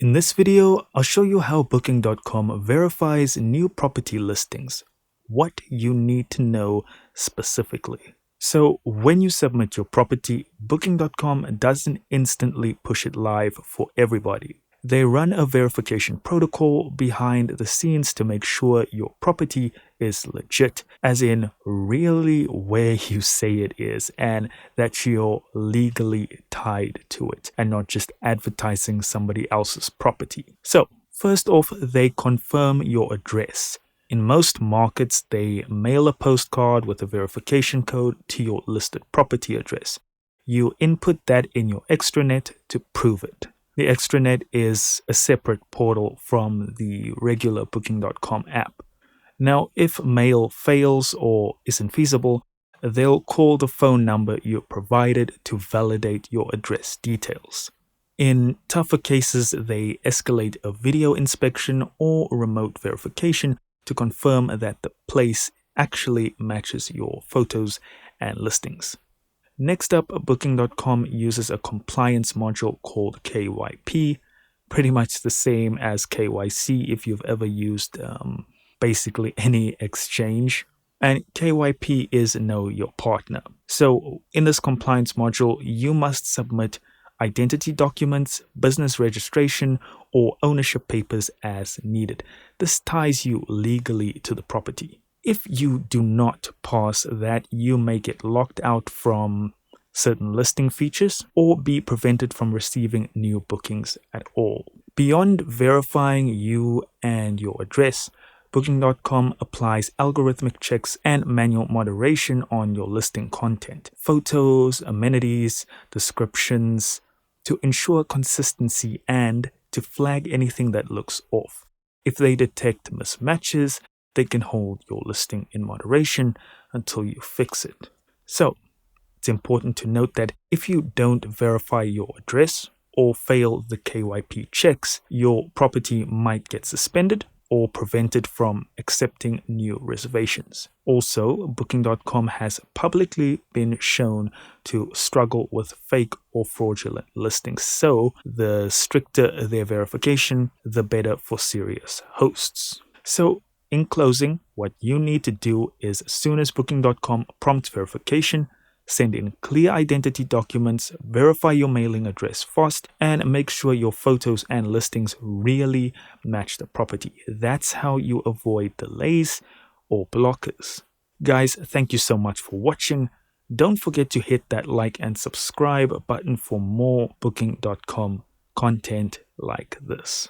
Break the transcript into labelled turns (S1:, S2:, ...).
S1: In this video, I'll show you how Booking.com verifies new property listings, what you need to know specifically. So when you submit your property, Booking.com doesn't instantly push it live for everybody. They run a verification protocol behind the scenes to make sure your property is legit, as in really where you say it is, and that you're legally tied to it and not just advertising somebody else's property. So, first off, they confirm your address. In most markets, they mail a postcard with a verification code to your listed property address. You input that in your extranet to prove it. The extranet is a separate portal from the regular Booking.com app. Now, if mail fails or isn't feasible, they'll call the phone number you provided to validate your address details. In tougher cases, they escalate a video inspection or remote verification to confirm that the place actually matches your photos and listings. Next up, Booking.com uses a compliance module called KYP, pretty much the same as KYC if you've ever used basically any exchange. And KYP is Know Your Partner. So in this compliance module, you must submit identity documents, business registration, or ownership papers as needed. This ties you legally to the property. If you do not pass that, you may get locked out from certain listing features or be prevented from receiving new bookings at all. Beyond verifying you and your address, Booking.com applies algorithmic checks and manual moderation on your listing content, photos, amenities, descriptions, to ensure consistency and to flag anything that looks off. If they detect mismatches, they can hold your listing in moderation until you fix it. So, it's important to note that if you don't verify your address or fail the KYP checks, your property might get suspended or prevented from accepting new reservations. Also, Booking.com has publicly been shown to struggle with fake or fraudulent listings, so the stricter their verification, the better for serious hosts. So, in closing, what you need to do is, as soon as Booking.com prompts verification, send in clear identity documents, verify your mailing address fast, and make sure your photos and listings really match the property. That's how you avoid delays or blockers. Guys, thank you so much for watching. Don't forget to hit that like and subscribe button for more Booking.com content like this.